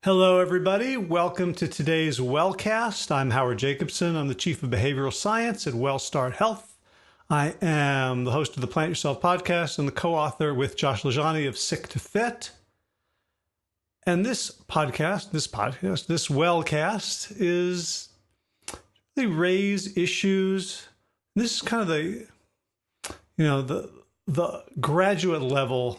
Hello, everybody. Welcome to today's Wellcast. I'm Howard Jacobson. I'm the Chief of Behavioral Science at WellStart Health. I am the host of the Plant Yourself podcast and the co-author with Josh Lajani of Sick to Fit. And this Wellcast is they raise issues. This is kind of the graduate level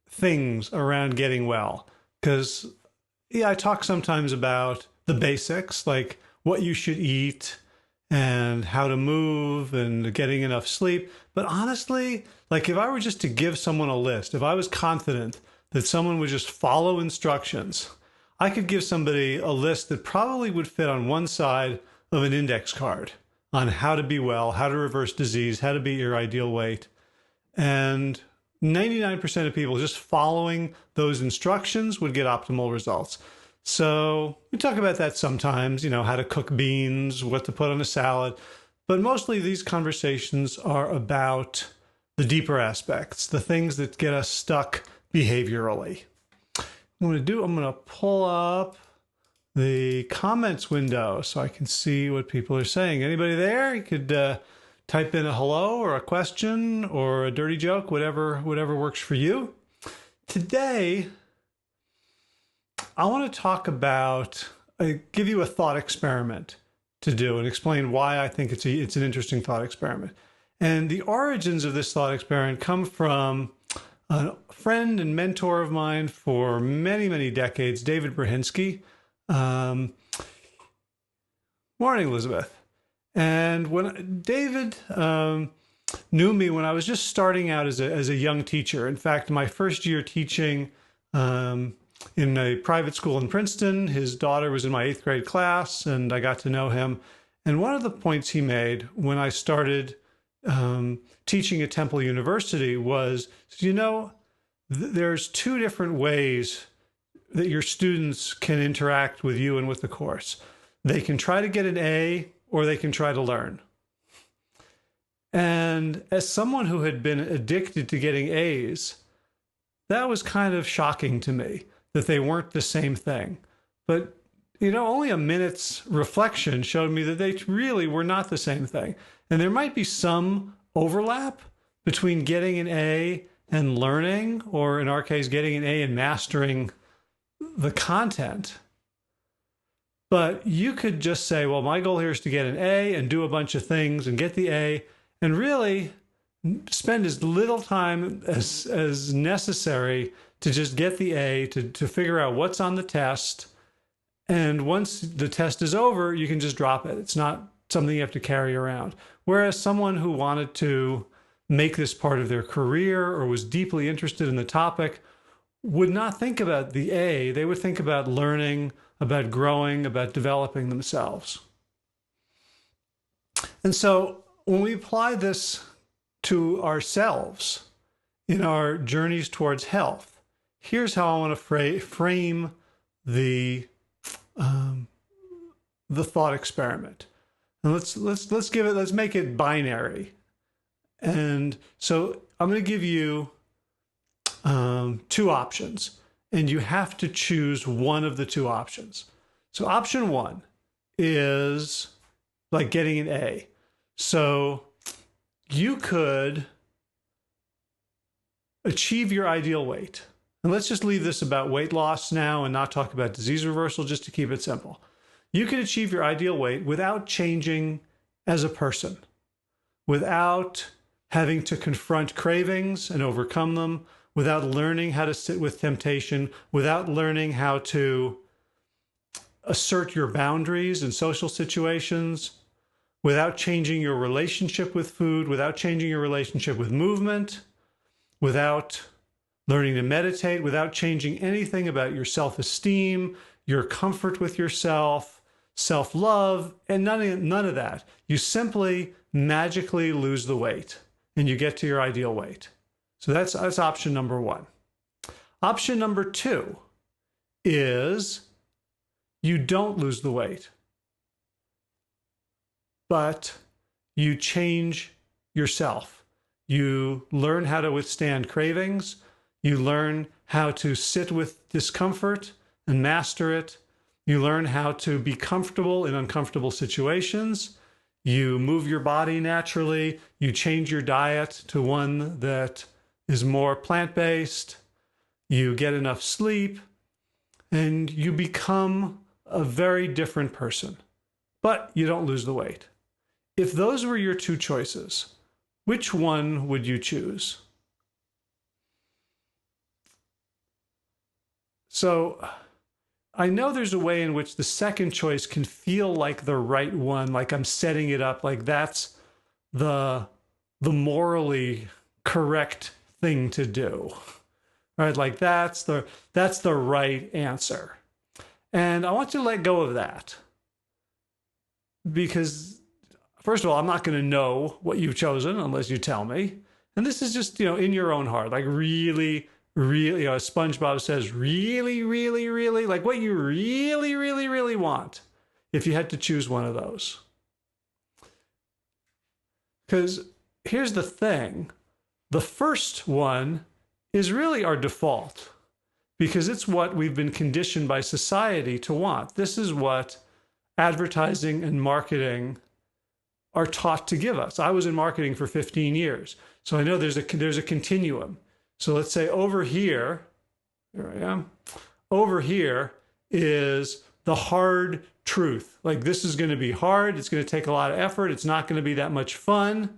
things around getting well, because I talk sometimes about the basics, like what you should eat and how to move and getting enough sleep. But honestly, like if I were just to give someone a list, if I was confident that someone would just follow instructions, I could give somebody a list that probably would fit on one side of an index card on how to be well, how to reverse disease, how to be your ideal weight. And 99% of people just following those instructions would get optimal results. So we talk about that sometimes, how to cook beans, what to put on a salad. But mostly these conversations are about the deeper aspects, the things that get us stuck behaviorally. I'm going to pull up the comments window so I can see what people are saying. Anybody there? You could type in a hello or a question or a dirty joke, whatever works for you. Today, I want to talk about, give you a thought experiment to do and explain why I think it's an interesting thought experiment. And the origins of this thought experiment come from a friend and mentor of mine for many, many decades, David Brzezinski. Morning, Elizabeth. And when David knew me when I was just starting out as a young teacher. In fact, my first year teaching in a private school in Princeton, his daughter was in my 8th grade class, and I got to know him. And one of the points he made when I started teaching at Temple University was, there's two different ways that your students can interact with you and with the course. They can try to get an A, or they can try to learn. And as someone who had been addicted to getting A's, that was kind of shocking to me that they weren't the same thing. But, only a minute's reflection showed me that they really were not the same thing. And there might be some overlap between getting an A and learning, or in our case, getting an A and mastering the content. But you could just say, well, my goal here is to get an A and do a bunch of things and get the A and really spend as little time as necessary to just get the A, to figure out what's on the test. And once the test is over, you can just drop it. It's not something you have to carry around. Whereas someone who wanted to make this part of their career or was deeply interested in the topic would not think about the A. They would think about learning, about growing, about developing themselves. And so when we apply this to ourselves in our journeys towards health, here's how I want to frame the thought experiment. And let's make it binary. And so I'm going to give you two options. And you have to choose one of the two options. So option one is like getting an A. So you could achieve your ideal weight. And let's just leave this about weight loss now and not talk about disease reversal, just to keep it simple. You can achieve your ideal weight without changing as a person, without having to confront cravings and overcome them, without learning how to sit with temptation, without learning how to assert your boundaries in social situations, without changing your relationship with food, without changing your relationship with movement, without learning to meditate, without changing anything about your self-esteem, your comfort with yourself, self-love, and none of that. You simply magically lose the weight and you get to your ideal weight. So that's option number one. Option number two is you don't lose the weight, but you change yourself. You learn how to withstand cravings. You learn how to sit with discomfort and master it. You learn how to be comfortable in uncomfortable situations. You move your body naturally. You change your diet to one that is more plant-based. You get enough sleep, and you become a very different person. But you don't lose the weight. If those were your two choices, which one would you choose? So I know there's a way in which the second choice can feel like the right one, like I'm setting it up, like that's the morally correct thing to do, right? Like that's the right answer. And I want you to let go of that, because first of all, I'm not going to know what you've chosen unless you tell me. And this is just, in your own heart, like really, really, as SpongeBob says, really, really, really, like what you really, really, really want if you had to choose one of those. Because here's the thing. The first one is really our default, because it's what we've been conditioned by society to want. This is what advertising and marketing are taught to give us. I was in marketing for 15 years, so I know there's a continuum. So let's say over here I am, over here is the hard truth. Like this is going to be hard, it's going to take a lot of effort, it's not going to be that much fun.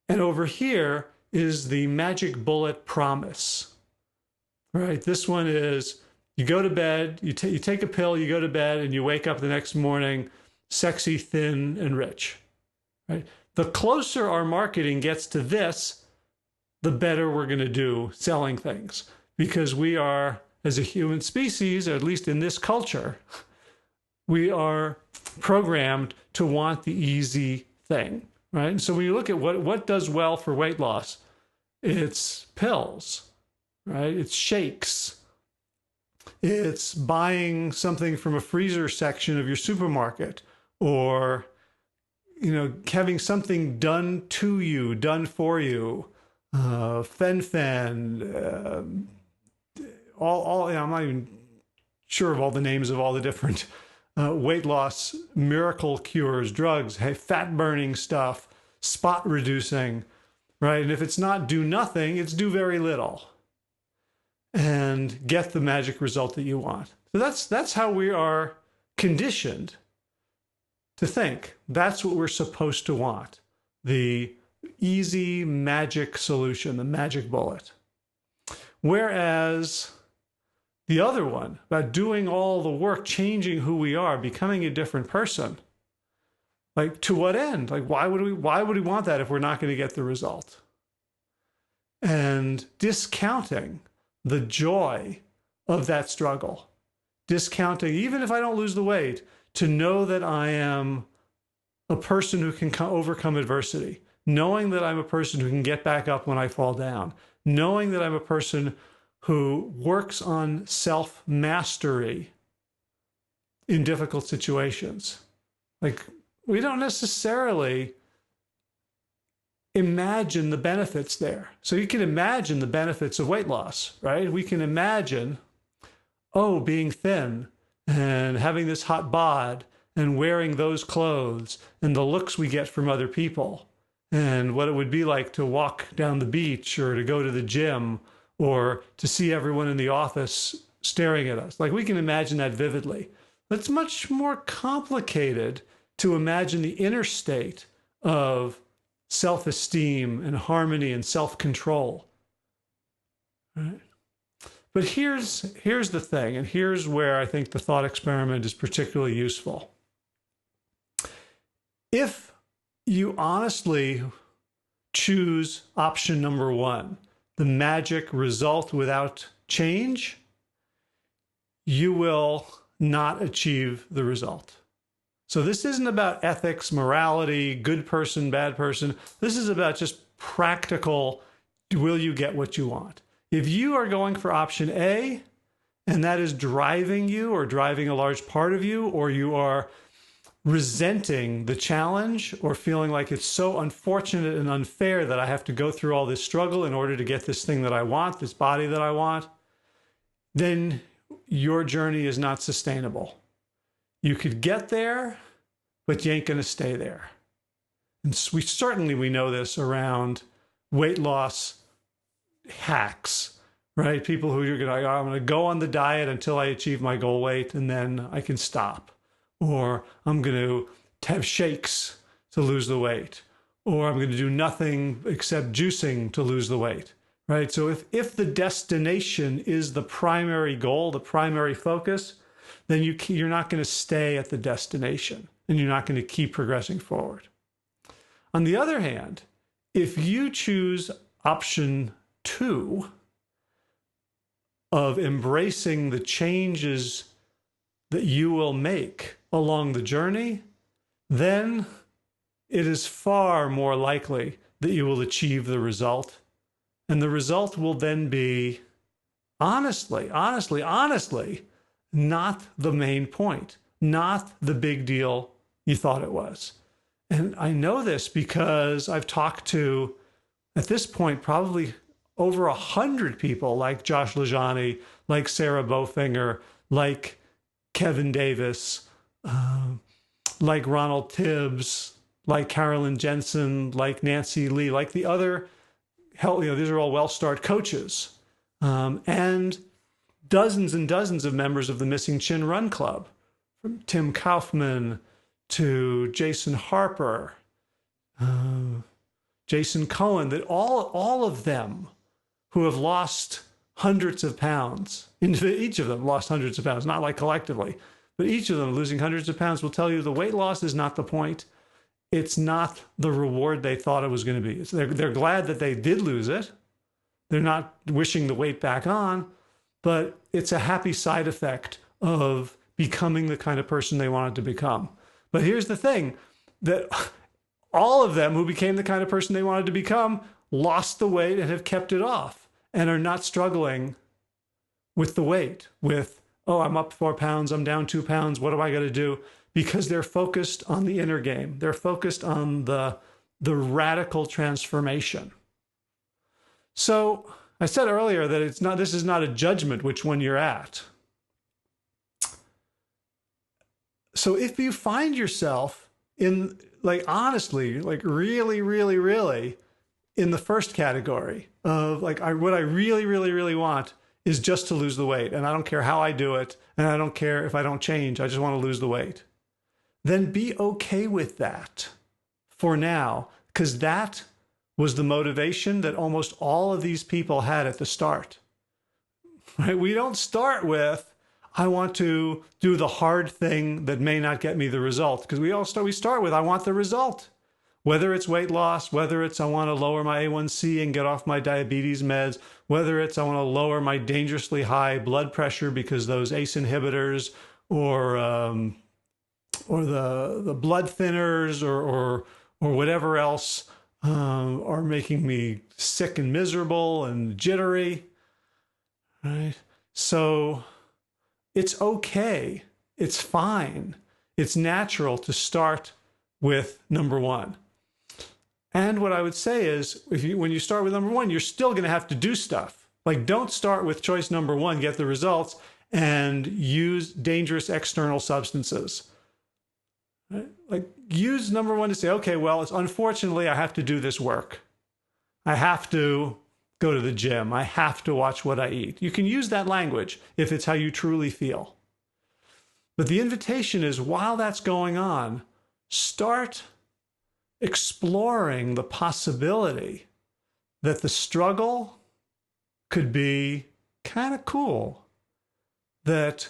And over here is the magic bullet promise, right? This one is you go to bed, you take a pill, you go to bed, and you wake up the next morning sexy, thin, and rich, right? The closer our marketing gets to this, the better we're going to do selling things, because we are, as a human species, or at least in this culture, we are programmed to want the easy thing, right? And so when you look at what does well for weight loss, it's pills, right? It's shakes. It's buying something from a freezer section of your supermarket, or having something done to you, done for you, fen-phen, I'm not even sure of all the names of all the different weight loss miracle cures, drugs, fat burning stuff, spot reducing, right? And if it's not do nothing, it's do very little and get the magic result that you want. So that's how we are conditioned to think. That's what we're supposed to want. The easy magic solution, the magic bullet. Whereas the other one, about doing all the work, changing who we are, becoming a different person, like to what end? Like why would we want that if we're not going to get the result? And discounting the joy of that struggle, discounting, even if I don't lose the weight, to know that I am a person who can overcome adversity, knowing that I'm a person who can get back up when I fall down, knowing that I'm a person who works on self-mastery in difficult situations. Like, we don't necessarily imagine the benefits there. So you can imagine the benefits of weight loss, right? We can imagine, being thin and having this hot bod and wearing those clothes and the looks we get from other people and what it would be like to walk down the beach or to go to the gym or to see everyone in the office staring at us. Like, we can imagine that vividly. But it's much more complicated to imagine the inner state of self-esteem and harmony and self-control. Right? But here's the thing, and here's where I think the thought experiment is particularly useful. If you honestly choose option number one, the magic result without change, you will not achieve the result. So this isn't about ethics, morality, good person, bad person. This is about just practical, will you get what you want? If you are going for option A, and that is driving you or driving a large part of you, or you are resenting the challenge or feeling like it's so unfortunate and unfair that I have to go through all this struggle in order to get this thing that I want, this body that I want, then your journey is not sustainable. You could get there, but you ain't going to stay there. And we know this around weight loss hacks, right? People who you're going to, I'm going to go on the diet until I achieve my goal weight and then I can stop. Or I'm going to have shakes to lose the weight. Or I'm going to do nothing except juicing to lose the weight, right? So if the destination is the primary goal, the primary focus, then you're not going to stay at the destination and you're not going to keep progressing forward. On the other hand, if you choose option 2 of embracing the changes that you will make along the journey, then it is far more likely that you will achieve the result. And the result will then be, honestly, not the main point, not the big deal you thought it was. And I know this because I've talked to, at this point, probably over 100 people like Josh LaJaunie, like Sarah Bofinger, like Kevin Davis, like Ronald Tibbs, like Carolyn Jensen, like Nancy Lee, like the other, these are all well-starred coaches, and dozens and dozens of members of the Missing Chin Run Club, from Tim Kaufman to Jason Harper, Jason Cohen, that all of them who have lost hundreds of pounds, each of them lost hundreds of pounds, not like collectively, but each of them losing hundreds of pounds will tell you the weight loss is not the point. It's not the reward they thought it was going to be. They're glad that they did lose it. They're not wishing the weight back on, but it's a happy side effect of becoming the kind of person they wanted to become. But here's the thing, that all of them who became the kind of person they wanted to become lost the weight and have kept it off and are not struggling with the weight, with, oh, I'm up 4 pounds, I'm down 2 pounds, what do I got to do? Because they're focused on the inner game. They're focused on the radical transformation. So I said earlier that this is not a judgment which one you're at. So if you find yourself in, like, honestly, like really, really, really in the first category of like, what I really, really, really want is just to lose the weight. And I don't care how I do it. And I don't care if I don't change. I just want to lose the weight. Then be okay with that for now, because that was the motivation that almost all of these people had at the start. Right? We don't start with, I want to do the hard thing that may not get me the result, because we start with, I want the result. Whether it's weight loss, whether it's I want to lower my A1C and get off my diabetes meds, whether it's I want to lower my dangerously high blood pressure because those ACE inhibitors or the blood thinners or whatever else are making me sick and miserable and jittery, right? So it's okay. It's fine. It's natural to start with number 1. And what I would say is, when you start with number 1, you're still going to have to do stuff. Like, don't start with choice number 1, get the results, and use dangerous external substances. Right? Like, use number 1 to say, okay, well, unfortunately, I have to do this work. I have to go to the gym. I have to watch what I eat. You can use that language if it's how you truly feel. But the invitation is, while that's going on, start exploring the possibility that the struggle could be kind of cool. That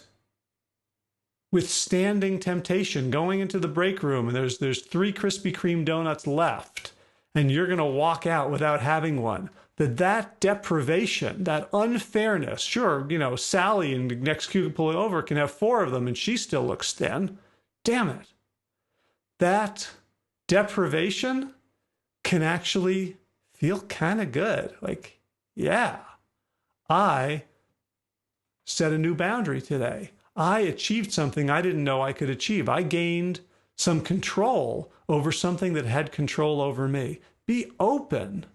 withstanding temptation, going into the break room and there's 3 Krispy Kreme donuts left and you're going to walk out without having one, that deprivation, that unfairness, sure, Sally in the next cubicle over can have 4 of them and she still looks thin. Damn it. That deprivation can actually feel kind of good. Like, yeah, I set a new boundary today. I achieved something I didn't know I could achieve. I gained some control over something that had control over me. Be open.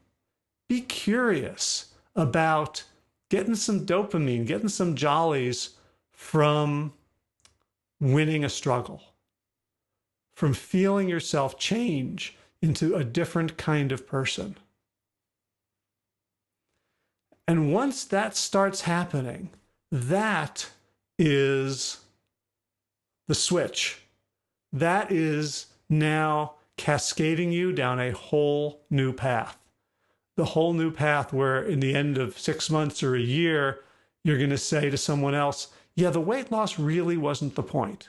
Be curious about getting some dopamine, getting some jollies from winning a struggle, from feeling yourself change into a different kind of person. And once that starts happening, that is the switch. That is now cascading you down a whole new path. The whole new path where in the end of 6 months or a year, you're going to say to someone else, yeah, the weight loss really wasn't the point.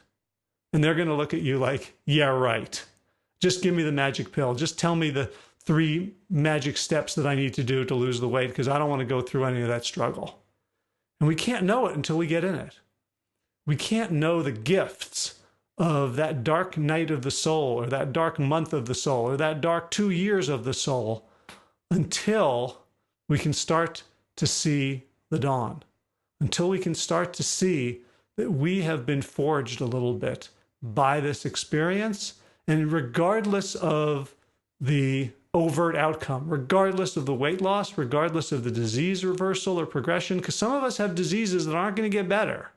And they're going to look at you like, yeah, right. Just give me the magic pill. Just tell me the 3 magic steps that I need to do to lose the weight, because I don't want to go through any of that struggle. And we can't know it until we get in it. We can't know the gifts of that dark night of the soul, or that dark month of the soul, or that dark 2 years of the soul, until we can start to see the dawn, until we can start to see that we have been forged a little bit by this experience. And regardless of the overt outcome, regardless of the weight loss, regardless of the disease reversal or progression, because some of us have diseases that aren't going to get better.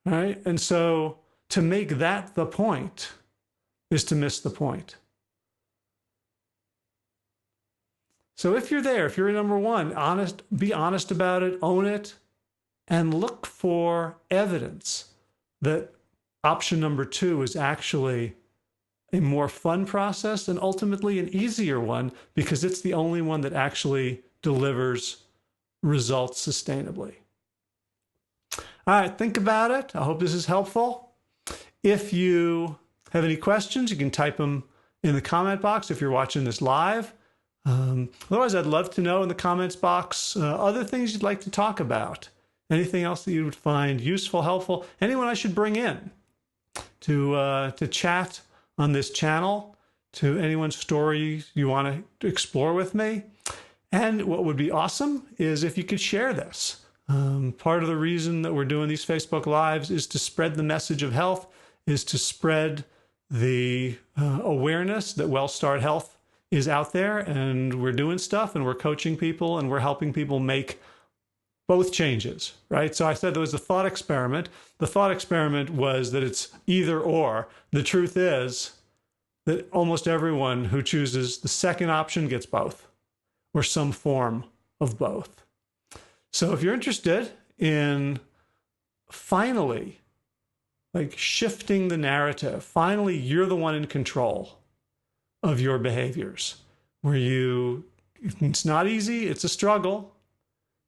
All right? And so to make that the point is to miss the point. So if you're there, if you're number one, be honest about it, own it, and look for evidence that option number 2 is actually a more fun process and ultimately an easier one, because it's the only one that actually delivers results sustainably. All right, think about it. I hope this is helpful. If you have any questions, you can type them in the comment box if you're watching this live. Otherwise, I'd love to know in the comments box other things you'd like to talk about. Anything else that you would find useful, helpful, anyone I should bring in to chat on this channel, to anyone's story you want to explore with me. And what would be awesome is if you could share this. Part of the reason that we're doing these Facebook Lives is to spread the message of health, is to spread the awareness that well-starred health is out there, and we're doing stuff, and we're coaching people, and we're helping people make both changes, right? So I said there was a thought experiment. The thought experiment was that it's either or. The truth is that almost everyone who chooses the second option gets both, or some form of both. So if you're interested in finally shifting the narrative, finally you're the one in control of your behaviors, where it's not easy, it's a struggle.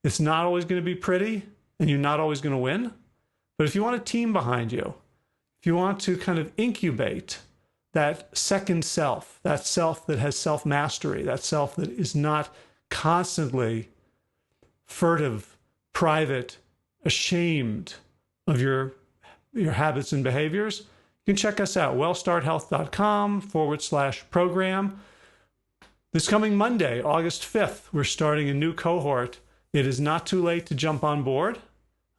It's not always going to be pretty, and you're not always going to win. But if you want a team behind you, if you want to kind of incubate that second self, that self that has self-mastery, that self that is not constantly furtive, private, ashamed of your habits and behaviors, you can check us out, wellstarredhealth.com/program. This coming Monday, August 5th, we're starting a new cohort. It is not too late to jump on board.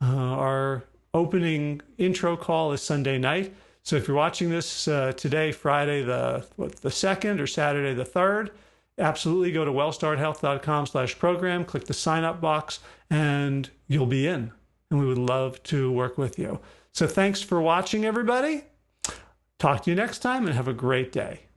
Our opening intro call is Sunday night. So if you're watching this today, Friday the 2nd, or Saturday the 3rd, absolutely go to wellstarredhealth.com/program, click the sign up box, and you'll be in. And we would love to work with you. So thanks for watching, everybody. Talk to you next time, and have a great day.